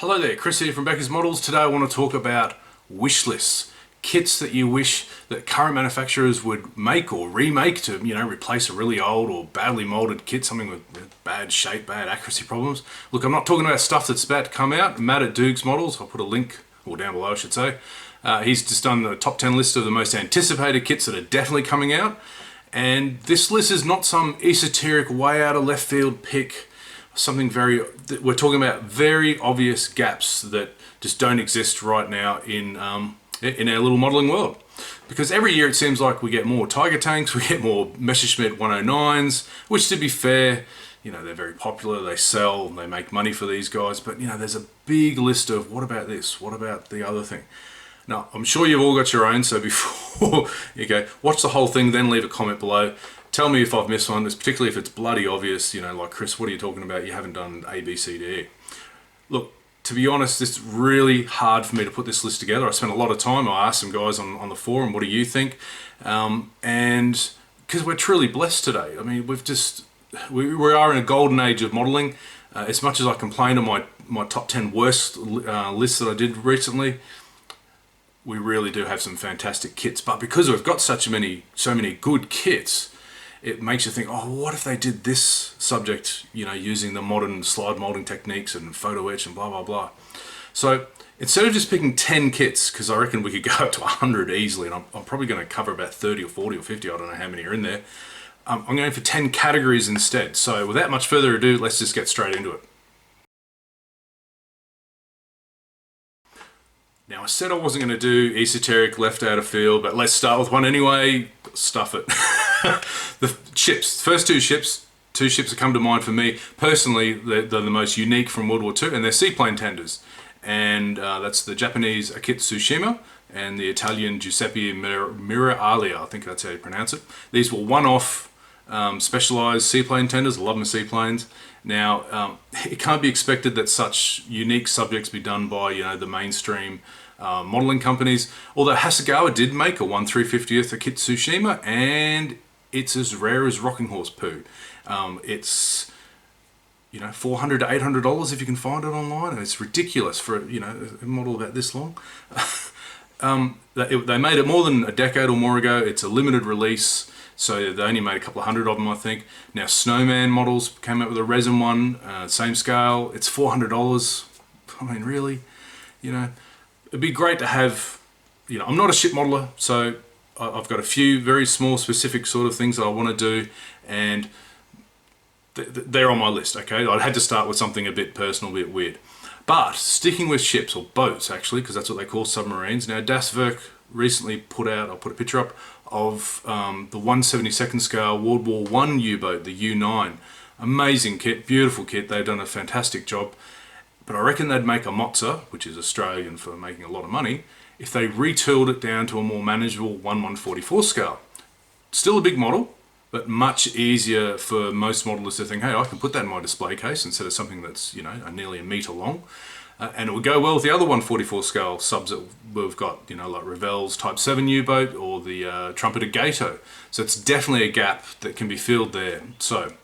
Hello there, Chris here from Becker's Models. Today I want to talk about wish lists. Kits that you wish that current manufacturers would make or remake to, replace a really old or badly molded kit, something with bad shape, bad accuracy problems. Look, I'm not talking about stuff that's about to come out. Matt at Dukes Models, I'll put a link, or down below I should say. He's just done the top 10 list of the most anticipated kits that are definitely coming out. And this list is not some esoteric, way out of left field pick. We're talking about very obvious gaps that just don't exist right now in our little modeling world. Because every year it seems like we get more Tiger tanks, we get more Messerschmitt 109s, which to be fair, they're very popular, they sell, they make money for these guys, but there's a big list of what about this, what about the other thing. Now, I'm sure you've all got your own, so before you go, watch the whole thing, then leave a comment below. Tell me if I've missed one, particularly if it's bloody obvious, like, Chris, what are you talking about? You haven't done A, B, C, D, E. Look, to be honest, it's really hard for me to put this list together. I spent a lot of time, I asked some guys on the forum, what do you think? And because we're truly blessed today. I mean, we are in a golden age of modeling. As much as I complain on my top 10 worst lists that I did recently, we really do have some fantastic kits. But because we've got so many good kits, it makes you think, oh, what if they did this subject, using the modern slide molding techniques and photo etch and blah, blah, blah. So instead of just picking 10 kits, because I reckon we could go up to 100 easily, and I'm probably going to cover about 30 or 40 or 50, I don't know how many are in there. I'm going for 10 categories instead. So without much further ado, let's just get straight into it. Now, I said I wasn't going to do esoteric, left out of field, but let's start with one anyway. Stuff it. The ships, first two ships that come to mind for me personally, they're the most unique from World War II, and they're seaplane tenders. And that's the Japanese Akita Tsushima and the Italian Giuseppe Miralia, I think that's how you pronounce it. These were one-off specialized seaplane tenders. I love my seaplanes. Now, it can't be expected that such unique subjects be done by the mainstream modeling companies. Although Hasegawa did make a 1/350th Akita Tsushima, and it's as rare as rocking horse poo. It's $400 to $800 if you can find it online, and it's ridiculous for a model about this long. They made it more than a decade or more ago. It's a limited release, so they only made a couple of hundred of them, I think. Now, Snowman models came out with a resin one, same scale. It's $400. I mean, really, it'd be great to have. I'm not a ship modeler, so I've got a few very small, specific sort of things that I want to do, and they're on my list. Okay, I had to start with something a bit personal, a bit weird. But sticking with ships, or boats actually, because that's what they call submarines. Now, Das Werk recently put out, I'll put a picture up, of the 1/72nd scale World War I U-boat, the U9. Amazing kit, beautiful kit, they've done a fantastic job. But I reckon they'd make a Mozza, which is Australian for making a lot of money, if they retooled it down to a more manageable 1/144 scale. Still a big model, but much easier for most modelers to think, hey, I can put that in my display case instead of something that's nearly a metre long. And it would go well with the other 1/44 scale subs that we've got, like Revell's Type 7 U-boat or the Trumpeter Gato. So it's definitely a gap that can be filled there. So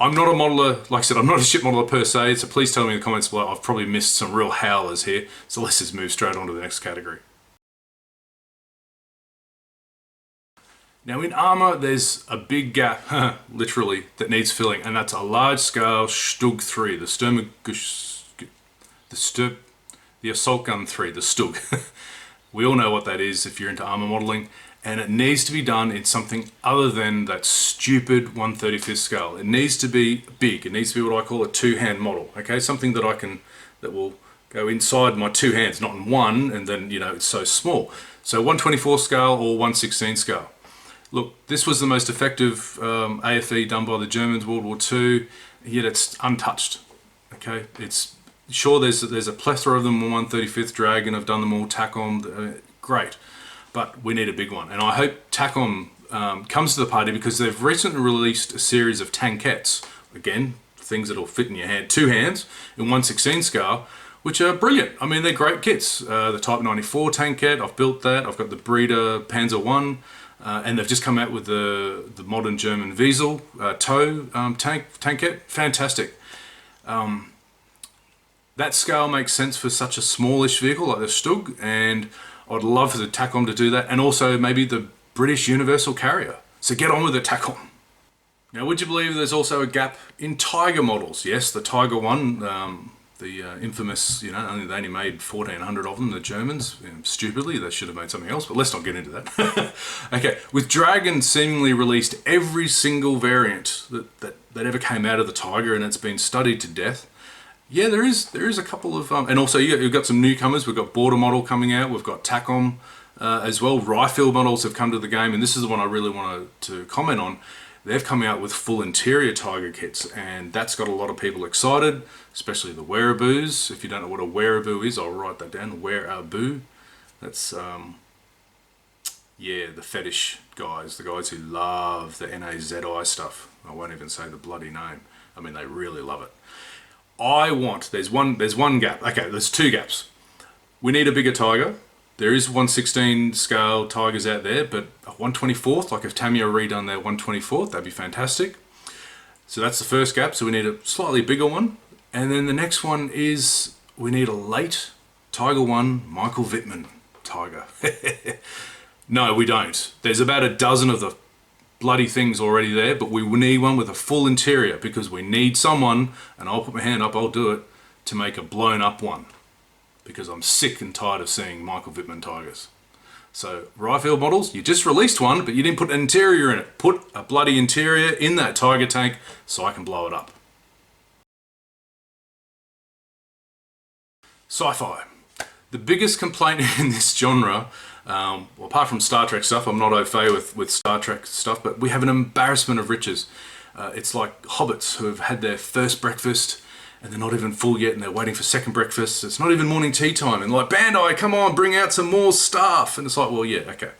I'm not a modeler, like I said, I'm not a ship modeler per se, so please tell me in the comments below. I've probably missed some real howlers here. So let's just move straight on to the next category. Now, in Armour, there's a big gap, literally, that needs filling, and that's a large scale Stug 3, the Assault Gun 3, the Stug. We all know what that is if you're into armour modelling, and it needs to be done in something other than that stupid 1/35th scale. It needs to be big. It needs to be what I call a two-hand model, okay? Something that will go inside my two hands, not in one, and then, it's so small. So 1/24 scale or 1/16 scale. Look, this was the most effective AFE done by the Germans, World War II, yet it's untouched, okay? Sure, there's a plethora of them on 1/35th Dragon. I've done them all. Takom, great, but we need a big one. And I hope Takom comes to the party because they've recently released a series of tankettes. Again, things that'll fit in your hand, two hands in 1/16 scale, which are brilliant. I mean, they're great kits. The Type 94 tankette, I've built that. I've got the Breeder Panzer 1. And they've just come out with the modern German Wiesel tow tankette. Fantastic. That scale makes sense for such a smallish vehicle like the Stug, and I'd love for the Tacom to do that, and also maybe the British Universal Carrier. So get on with it, Tacom. Now, would you believe there's also a gap in Tiger models? Yes, the Tiger one, the infamous, they only made 1,400 of them, the Germans. Stupidly, they should have made something else, but let's not get into that. Okay, with Dragon seemingly released every single variant that ever came out of the Tiger, and it's been studied to death. Yeah, there is a couple of, and also you've got some newcomers. We've got Border model coming out. We've got Tacom as well. Rifle models have come to the game, and this is the one I really wanted to comment on. They've come out with full interior Tiger kits, and that's got a lot of people excited, especially the wearaboos. If you don't know what a wearaboo is, I'll write that down. Wearaboo. That's the fetish guys, the guys who love the NAZI stuff. I won't even say the bloody name. I mean, they really love it. There's one gap. Okay, there's two gaps. We need a bigger Tiger. There is 116 scale Tigers out there, but a 124th, like if Tamiya redone their 124th, that'd be fantastic. So that's the first gap, so we need a slightly bigger one. And then the next one is we need a late Tiger 1 Michael Wittmann Tiger. No, we don't. There's about a dozen of the bloody things already there, but we need one with a full interior because we need someone, and I'll put my hand up, I'll do it, to make a blown up one. Because I'm sick and tired of seeing Michael Wittmann Tigers. So, Rifle models, you just released one, but you didn't put an interior in it. Put a bloody interior in that Tiger tank so I can blow it up. Sci-fi. The biggest complaint in this genre, apart from Star Trek stuff, I'm not au fait with Star Trek stuff, but we have an embarrassment of riches. It's like hobbits who have had their first breakfast, and they're not even full yet, and they're waiting for second breakfast. It's not even morning tea time, and like, Bandai, come on, bring out some more stuff. And it's like, well, yeah, okay.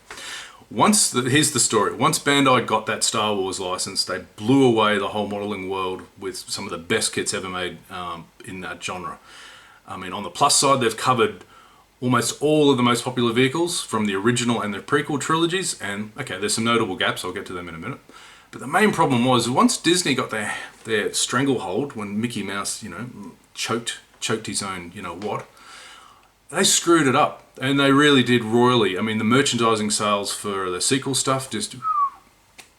Here's the story. Once Bandai got that Star Wars license, they blew away the whole modeling world with some of the best kits ever made in that genre. I mean, on the plus side, they've covered almost all of the most popular vehicles from the original and the prequel trilogies, and okay, there's some notable gaps. I'll get to them in a minute. But the main problem was once Disney got their stranglehold, when Mickey Mouse, choked his own, what, they screwed it up, and they really did royally. I mean, the merchandising sales for the sequel stuff, just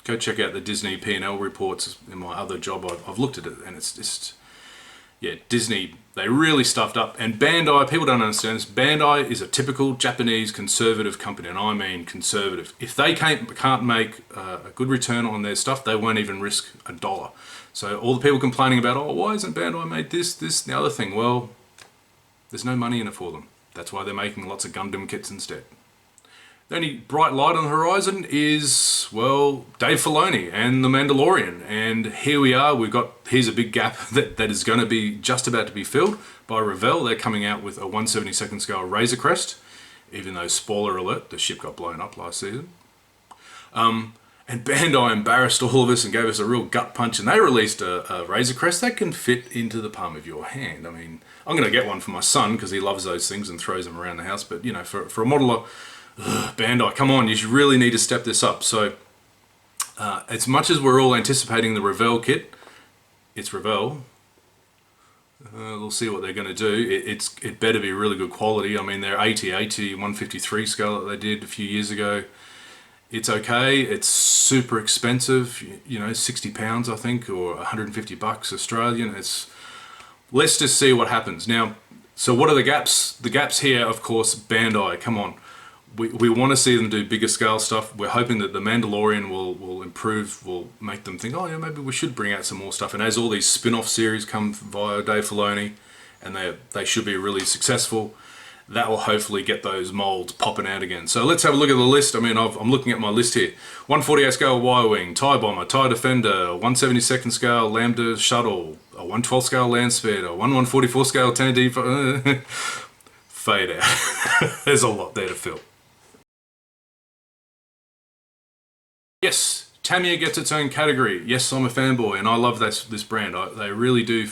go check out the Disney P&L reports in my other job. I've looked at it, and it's just, yeah, Disney, they really stuffed up. And Bandai, people don't understand this, Bandai is a typical Japanese conservative company, and I mean conservative. If they can't make a good return on their stuff, they won't even risk $1. So all the people complaining about, oh, why isn't Bandai made this, and the other thing? Well, there's no money in it for them. That's why they're making lots of Gundam kits instead. The only bright light on the horizon is, well, Dave Filoni and The Mandalorian. And here we are, here's a big gap that is going to be just about to be filled by Revell. They're coming out with a 1/72nd scale Razor Crest, even though, spoiler alert, the ship got blown up last season. And Bandai embarrassed all of us and gave us a real gut punch, and they released a Razor Crest that can fit into the palm of your hand. I mean, I'm going to get one for my son because he loves those things and throws them around the house, but for a modeler, Bandai, come on, you really need to step this up. So, as much as we're all anticipating the Revell kit, it's Revell. We'll see what they're going to do. It better be really good quality. I mean, their 80 153 scale that they did a few years ago, it's okay. It's super expensive, £60 I think, or $150 Australian. Let's just see what happens. Now, so what are the gaps? The gaps here, of course, Bandai, come on. We want to see them do bigger scale stuff. We're hoping that The Mandalorian will improve, will make them think, oh yeah, maybe we should bring out some more stuff. And as all these spin-off series come via Dave Filoni, and they should be really successful, that will hopefully get those molds popping out again. So let's have a look at the list. I mean, I'm looking at my list here. 148 scale Y-Wing, TIE Bomber, TIE Defender, 172nd scale Lambda Shuttle, a 112 scale Land Speeder, 144 scale Tandy. Fade out. There's a lot there to fill. Yes, Tamiya gets its own category. Yes, I'm a fanboy, and I love this brand. They really do.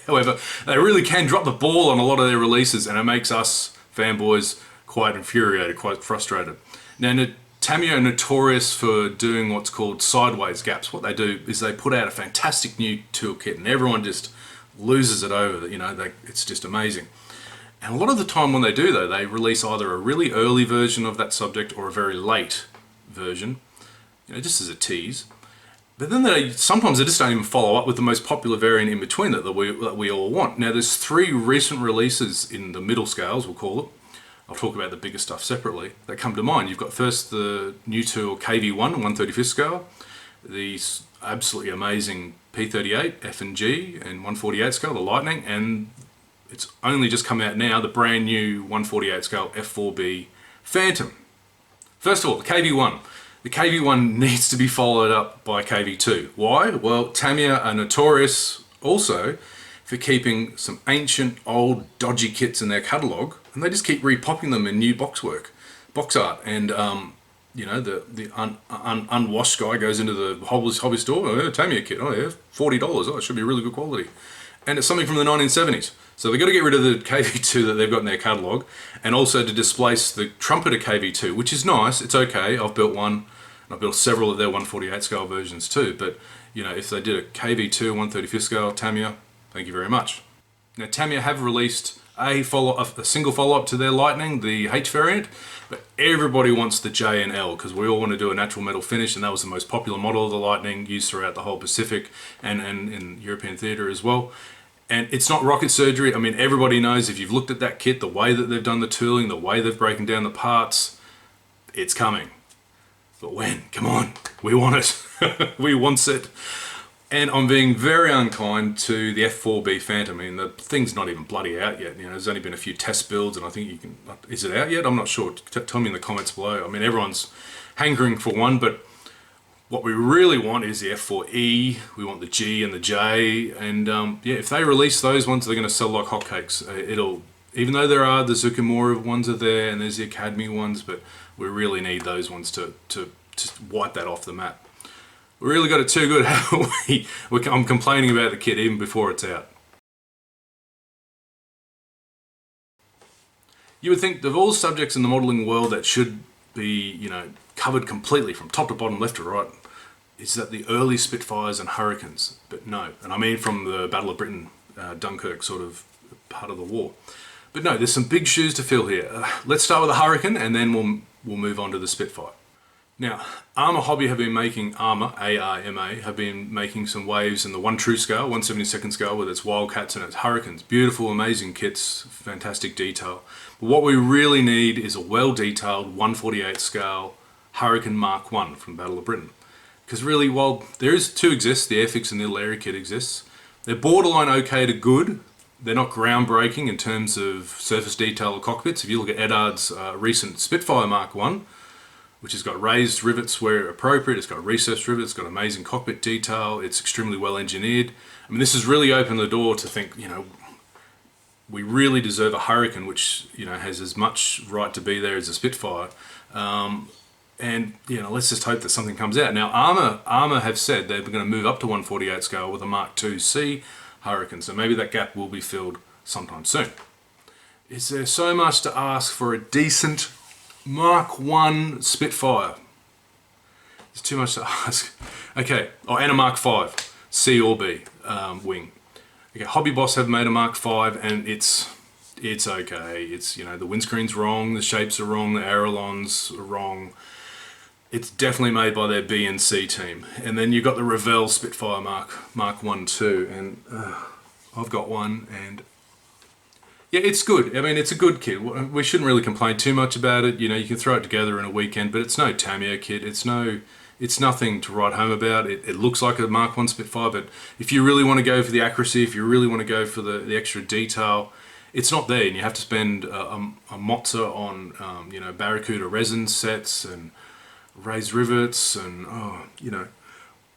However, they really can drop the ball on a lot of their releases, and it makes us fanboys quite infuriated, quite frustrated. Now, Tamiya are notorious for doing what's called sideways gaps. What they do is they put out a fantastic new toolkit, and everyone just loses it over. You know, it's just amazing. And a lot of the time when they do though, they release either a really early version of that subject or a very late version, you know, just as a tease. But then sometimes they just don't even follow up with the most popular variant in between that we all want. Now there's 3 recent releases in the middle scales, we'll call it. I'll talk about the bigger stuff separately, that come to mind. You've got first the new tool KV1 135th scale, the absolutely amazing P38 F and G and 148 scale, the Lightning, and it's only just come out now, the brand new 148 scale F4B Phantom. First of all, the KV1. The KV1 needs to be followed up by KV2. Why? Well, Tamiya are notorious also for keeping some ancient, old, dodgy kits in their catalogue, and they just keep repopping them in new box art. And you know, the unwashed guy goes into the hobby store, oh, Tamiya kit, oh yeah, $40, oh, it should be really good quality. And it's something from the 1970s. So they've got to get rid of the KV2 that they've got in their catalogue, and also to displace the trumpeter KV2, which is nice, it's okay, I've built one, and I've built several of their 148 scale versions too, but you know, if they did a KV2 135th scale Tamiya, thank you very much. Now Tamiya have released a single follow-up to their Lightning, the H variant, but everybody wants the J and L because we all want to do a natural metal finish, and that was the most popular model of the Lightning, used throughout the whole Pacific and in European theatre as well. And it's not rocket surgery. I mean, everybody knows if you've looked at that kit, the way that they've done the tooling, the way they've broken down the parts, it's coming. But when? Come on, we want it. We want it. And I'm being very unkind to the F4B Phantom. I mean, the thing's not even bloody out yet. You know, there's only been a few test builds, and I think you can. Is it out yet? I'm not sure. Tell me in the comments below. I mean, everyone's hankering for one, but what we really want is the F4E. We want the G and the J, and yeah, if they release those ones, they're going to sell like hotcakes. Even though there are the Zucchimura ones are there, and there's the Academy ones, but we really need those ones to wipe that off the map. We really got it too good, haven't we? I'm complaining about the kit even before it's out. You would think of all subjects in the modelling world that should be, you know, covered completely from top to bottom, left to right, is that the early Spitfires and Hurricanes. But no, and I mean from the Battle of Britain, Dunkirk sort of part of the war. But no, there's some big shoes to fill here. Let's start with the Hurricane, and then we'll move on to the Spitfire. Now, Armour Hobby have been making, Armour, A-R-M-A, have been making some waves in the 1 true scale, 1/72 scale, with its Wildcats and its Hurricanes. Beautiful, amazing kits, fantastic detail. But what we really need is a well-detailed 1/48 scale Hurricane Mark 1 from Battle of Britain. Because really, while there is 2 exists, the Airfix and the little area kit exists, they're borderline okay to good. They're not groundbreaking in terms of surface detail or cockpits. If you look at Eddard's recent Spitfire Mark 1, which has got raised rivets where appropriate, it's got recessed rivets, it's got amazing cockpit detail, it's extremely well engineered. I mean, this has really opened the door to think, you know, we really deserve a Hurricane, which, you know, has as much right to be there as a Spitfire. And, you know, let's just hope that something comes out. Now, Armour have said they're going to move up to 1/48 scale with a Mark IIc Hurricane, so maybe that gap will be filled sometime soon. Is there so much to ask for a decent Mark 1 Spitfire? It's too much to ask. Okay, oh, and a Mark 5, C or B wing. Okay, Hobby Boss have made a Mark 5, and it's okay. It's, you know, the windscreen's wrong, the shapes are wrong, the ailerons are wrong. It's definitely made by their B and C team. And then you've got the Revell Spitfire Mark 1 too, and I've got one, and yeah, it's good. I mean, it's a good kit. We shouldn't really complain too much about it. You know, you can throw it together in a weekend, but it's no Tamiya kit. It's nothing to write home about. It looks like a Mark 1 Spitfire, but if you really want to go for the accuracy, if you really want to go for the extra detail, it's not there, and you have to spend a mozza on, you know, Barracuda resin sets and raised rivets and, oh, you know.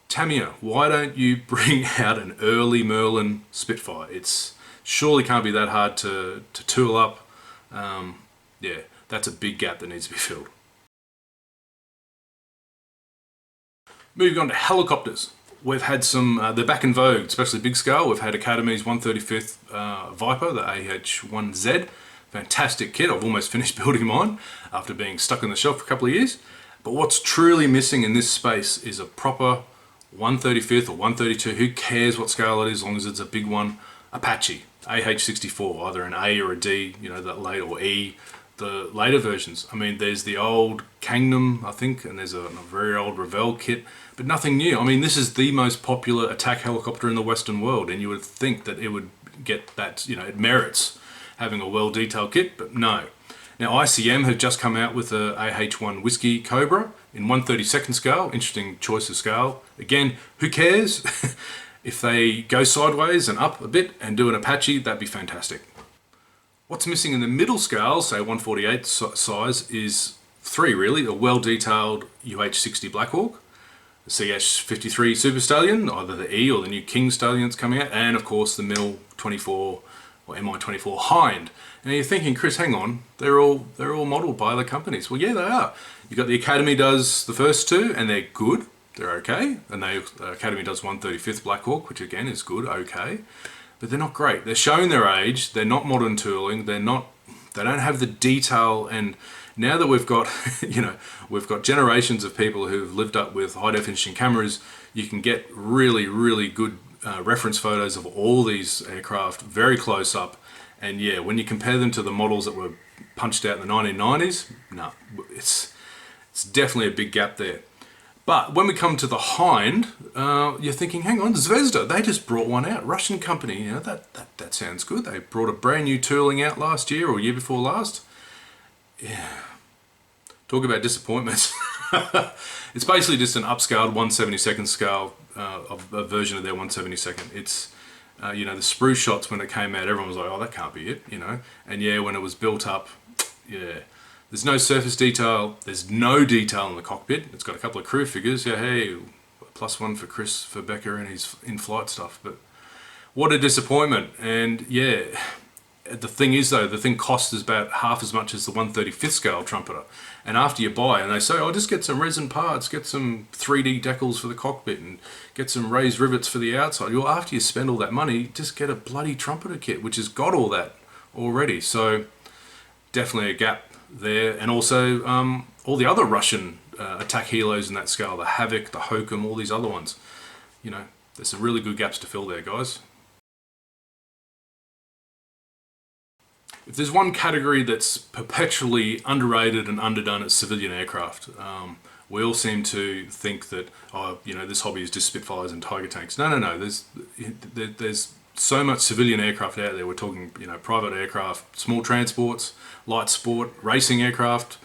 Tamiya, why don't you bring out an early Merlin Spitfire? It's surely can't be that hard to tool up. Yeah, that's a big gap that needs to be filled. Moving on to helicopters. We've had some, they're back in vogue, especially big scale. We've had Academy's 135th Viper, the AH-1Z. Fantastic kit. I've almost finished building mine after being stuck on the shelf for a couple of years. But what's truly missing in this space is a proper 135th or 132, who cares what scale it is as long as it's a big one, Apache, AH-64, either an A or a D, you know, that late, or E, the later versions. I mean, there's the old Gangnam, I think, and there's a very old Revell kit, but nothing new. I mean, this is the most popular attack helicopter in the Western world, and you would think that it would get that, you know, it merits having a well-detailed kit, but no. Now, ICM have just come out with a AH-1 Whiskey Cobra in 1/32nd scale. Interesting choice of scale. Again, who cares? If they go sideways and up a bit and do an Apache, that'd be fantastic. What's missing in the middle scale, say 1/48 size, is three really: a well-detailed UH-60 Blackhawk, the CH-53 Super Stallion, either the E or the new King Stallions coming out, and of course the MIL 24 or MI-24 Hind. Now you're thinking, Chris, hang on, they're all modelled by other companies. Well, yeah, they are. You've got the Academy does the first two, and they're good. They're okay. And Academy does 1/35th Blackhawk, which again is good, okay. But they're not great. They're showing their age. They're not modern tooling. They don't have the detail. And now that we've got, you know, we've got generations of people who've lived up with high definition cameras, you can get really, really good reference photos of all these aircraft very close up. And yeah, when you compare them to the models that were punched out in the 1990s, no, it's definitely a big gap there. But when we come to the Hind, you're thinking, hang on, Zvezda, they just brought one out, Russian company, you know, that sounds good. They brought a brand new tooling out last year or year before last. Yeah, talk about disappointments. It's basically just an upscaled 1/72nd scale of a version of their 1/72nd. It's, you know, the spruce shots when it came out, everyone was like, oh, that can't be it, you know. And yeah, when it was built up, yeah. There's no surface detail, there's no detail in the cockpit. It's got a couple of crew figures, yeah, hey, +1 for Chris, for Becker and his in-flight stuff, but what a disappointment. And yeah, the thing is though, the thing costs about half as much as the 1/35th scale trumpeter. And after you buy, and they say, oh, just get some resin parts, get some 3D decals for the cockpit, and get some raised rivets for the outside. Well, after you spend all that money, just get a bloody trumpeter kit, which has got all that already. So definitely a gap there. And also all the other Russian attack helos in that scale, the Havoc, the Hokum, all these other ones. You know, there's some really good gaps to fill there, guys. If there's one category that's perpetually underrated and underdone, it's civilian aircraft. We all seem to think that, oh, you know, this hobby is just Spitfires and Tiger tanks. No. There's so much civilian aircraft out there. We're talking, you know, private aircraft, small transports, light sport, racing aircraft,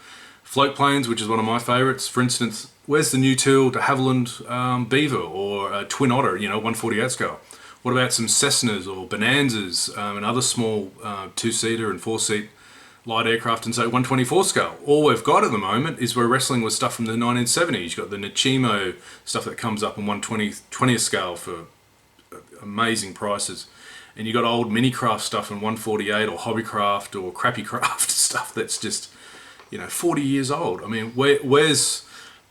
float planes, which is one of my favourites. For instance, where's the new tool de Havilland Beaver or a Twin Otter, you know, 1/48 scale? What about some Cessnas or Bonanzas and other small two-seater and four-seat light aircraft and say 1/24 scale? All we've got at the moment is we're wrestling with stuff from the 1970s. You've got the Nichimo stuff that comes up in 1/20th scale for amazing prices. And you've got old mini-craft stuff in 1/48 or hobbycraft or crappy craft stuff that's just, you know, 40 years old. I mean, where's,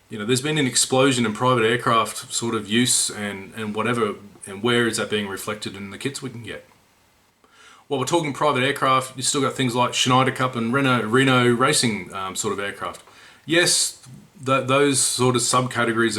you know, there's been an explosion in private aircraft sort of use and whatever, and where is that being reflected in the kits we can get? While we're talking private aircraft, you've still got things like Schneider Cup and Reno racing sort of aircraft. Yes, those sort of subcategories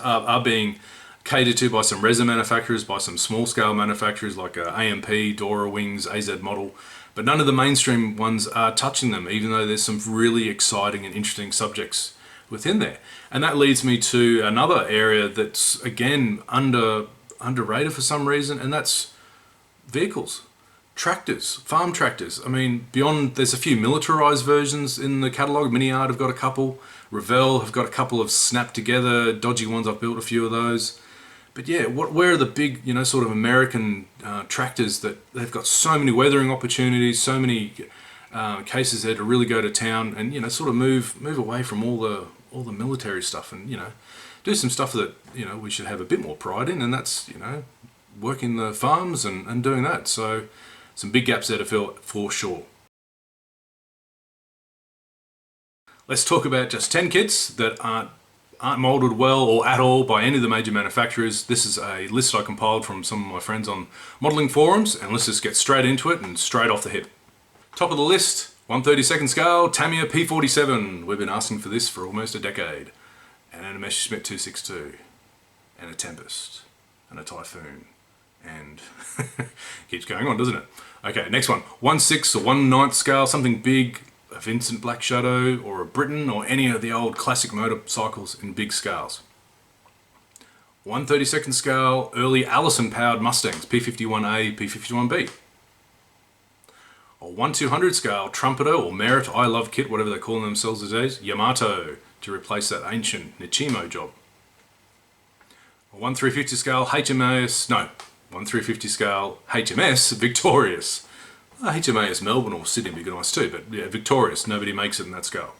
are being catered to by some resin manufacturers, by some small scale manufacturers like AMP, Dora Wings, AZ Model, but none of the mainstream ones are touching them, even though there's some really exciting and interesting subjects within there. And that leads me to another area that's again underrated for some reason, and that's vehicles, tractors, farm tractors. I mean, beyond, there's a few militarized versions in the catalogue. Miniart have got a couple, Revell have got a couple of snapped together dodgy ones. I've built a few of those. But yeah, where are the big, you know, sort of American tractors that they've got so many weathering opportunities, so many cases there to really go to town and, you know, sort of move away from all the military stuff and, you know, do some stuff that, you know, we should have a bit more pride in, and that's, you know, working the farms and doing that. So some big gaps there to fill for sure. Let's talk about just 10 kits that aren't molded well or at all by any of the major manufacturers. This is a list I compiled from some of my friends on modelling forums, and let's just get straight into it and straight off the hip. Top of the list, 1/32nd scale Tamiya P47. We've been asking for this for almost a decade. And a Messerschmitt 262, and a Tempest, and a Typhoon, And keeps going on, doesn't it? Okay, next one. 1/6 or 1/9 scale, something big, a Vincent Black Shadow or a Britain or any of the old classic motorcycles in big scales. 1/32 scale, early Allison powered Mustangs, P51A, P51B. Or 1/200 scale, trumpeter or merit, I love kit, whatever they're calling themselves these days, Yamato, to replace that ancient Nichimo job. Or 1/350 scale, HMAS, no, 1/350 scale, HMS, Victorious. HMAS Melbourne or Sydney would be nice too, but yeah, Victorious, nobody makes it in that scale.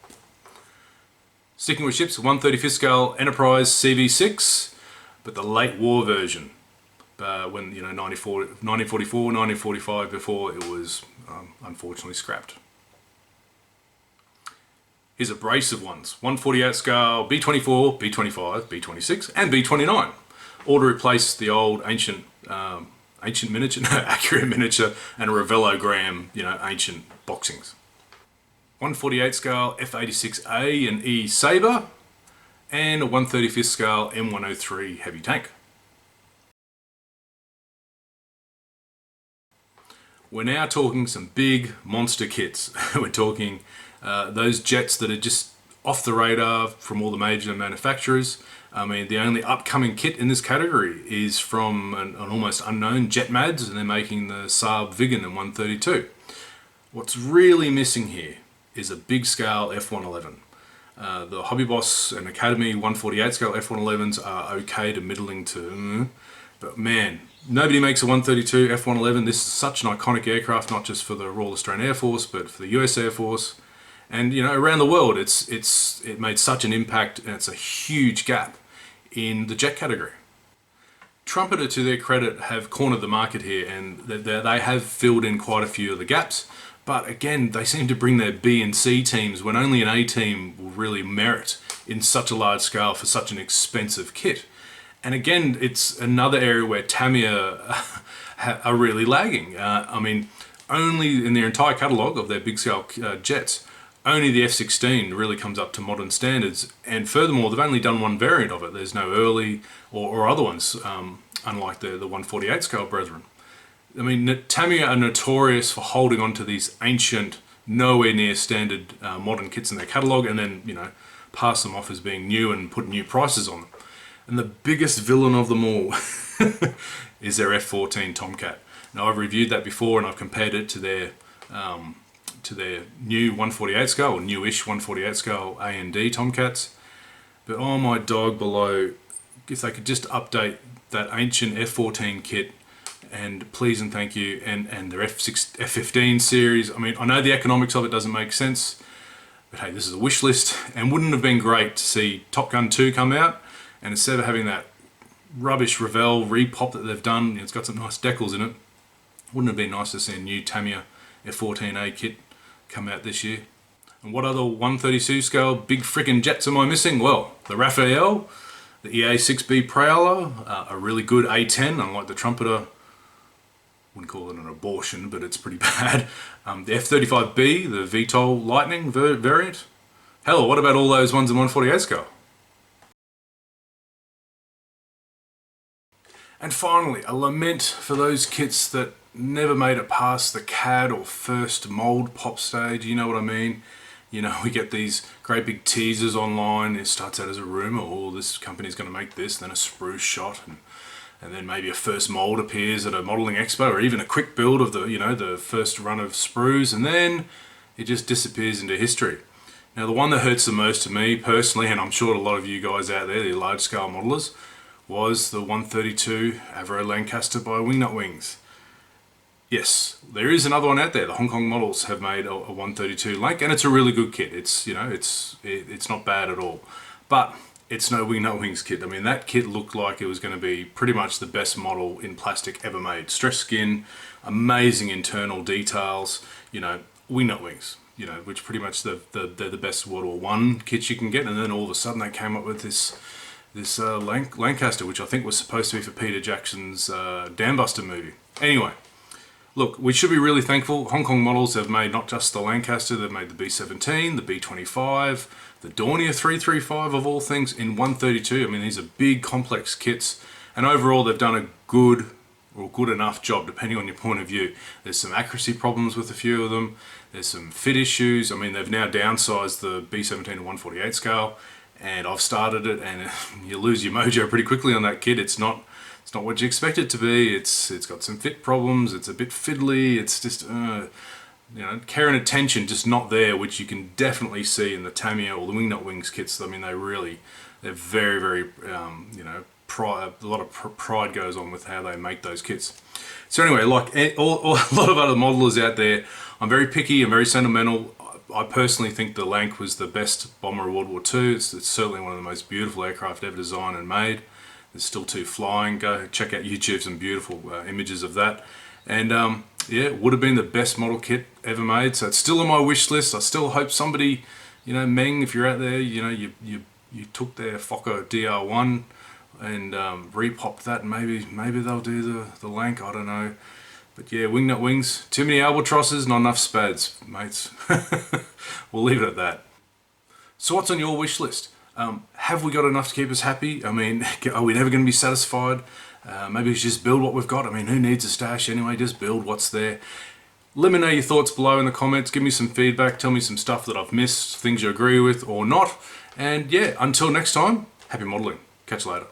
Sticking with ships, 1/35 scale, Enterprise CV6, but the late war version. When, 1944, 1945, before it was unfortunately scrapped. Here's a brace of ones. 1/48 scale, B24, B25, B26, and B29. All to replace the old ancient miniature, no, accurate miniature, and a Ravellogram, ancient boxings. 1/48 scale, F86A and E Sabre, and a 1/35 scale M103 heavy tank. We're now talking some big monster kits. We're talking those jets that are just off the radar from all the major manufacturers. I mean, the only upcoming kit in this category is from an almost unknown Jetmads, and they're making the Saab Viggen in 132. What's really missing here is a big scale F111. The Hobby Boss and Academy 1/48 scale F111s are okay to middling to, but man, nobody makes a 132 F111. This is such an iconic aircraft, not just for the Royal Australian Air Force, but for the US Air Force. And around the world, it made such an impact, and it's a huge gap in the jet category. Trumpeter, to their credit, have cornered the market here, and they have filled in quite a few of the gaps. But again, they seem to bring their B and C teams when only an A team will really merit in such a large scale for such an expensive kit. And again, it's another area where Tamiya are really lagging. I mean, only in their entire catalogue of their big scale jets, only the F-16 really comes up to modern standards. And furthermore, they've only done one variant of it. There's no early or other ones, unlike the 1/48 scale brethren. I mean, Tamiya are notorious for holding on to these ancient, nowhere near standard modern kits in their catalogue, and then, pass them off as being new and put new prices on them. And the biggest villain of them all is their F-14 Tomcat. Now, I've reviewed that before, and I've compared it to their new 1/48 scale, or newish 1/48 scale A&D Tomcats. But oh my dog below, if they could just update that ancient F-14 kit, and please and thank you, and their F-15 series. I mean, I know the economics of it doesn't make sense, but hey, this is a wish list, and wouldn't it have been great to see Top Gun 2 come out, and instead of having that rubbish Revell repop that they've done, it's got some nice decals in it, wouldn't it have been nice to see a new Tamiya F-14A kit come out this year? And what other 132 scale big frickin' jets am I missing? Well, the Raphael, the EA-6B Prowler, a really good A-10, unlike the Trumpeter. Wouldn't call it an abortion, but it's pretty bad. The F-35B, the VTOL Lightning variant. Hell, what about all those ones in 1/48 scale? And finally, a lament for those kits that never made it past the CAD or first mold pop stage. You know what I mean? We get these great big teasers online. It starts out as a rumor, oh, this company's going to make this, then a sprue shot, and then maybe a first mold appears at a modelling expo, or even a quick build of the first run of sprues, and then it just disappears into history. Now, the one that hurts the most to me personally, and I'm sure a lot of you guys out there, the large scale modelers, was the 132 Avro Lancaster by Wingnut Wings. Yes, there is another one out there. The Hong Kong models have made a 132 Lanc, and it's a really good kit. It's not bad at all, but it's no Wingnut Wings kit. I mean, that kit looked like it was going to be pretty much the best model in plastic ever made. Stressed skin, amazing internal details. Wingnut Wings. Which pretty much they're the best World War I kits you can get, and then all of a sudden they came up with this Lancaster, which I think was supposed to be for Peter Jackson's Dambuster movie. Anyway, look, we should be really thankful. Hong Kong models have made not just the Lancaster, they've made the B-17, the B-25, the Dornier 335 of all things in 132. I mean, these are big, complex kits, and overall they've done a good or good enough job, depending on your point of view. There's some accuracy problems with a few of them. There's some fit issues. I mean, they've now downsized the B17 to 148 scale, and I've started it, and you lose your mojo pretty quickly on that kit. It's not what you expect it to be. It's got some fit problems. It's a bit fiddly. It's just care and attention just not there, which you can definitely see in the Tamiya or the Wingnut Wings kits. I mean, they're very, very a lot of pride goes on with how they make those kits. So anyway, like a lot of other modelers out there, I'm very picky and very sentimental. I personally think the Lank was the best bomber of World War II. It's certainly one of the most beautiful aircraft ever designed and made. There's still two flying. Go check out YouTube, some beautiful images of that. And yeah, it would have been the best model kit ever made. So it's still on my wish list. I still hope somebody, Meng, if you're out there, you took their Fokker DR1 and repopped that, and maybe they'll do the Lank, I don't know. But yeah, Wingnut Wings, too many albatrosses, not enough spads, mates. We'll leave it at that. So what's on your wish list? Have we got enough to keep us happy? I mean, are we never going to be satisfied? Maybe we should just build what we've got. I mean, who needs a stash anyway? Just build what's there. Let me know your thoughts below in the comments. Give me some feedback. Tell me some stuff that I've missed, things you agree with or not. And yeah, until next time, happy modelling. Catch you later.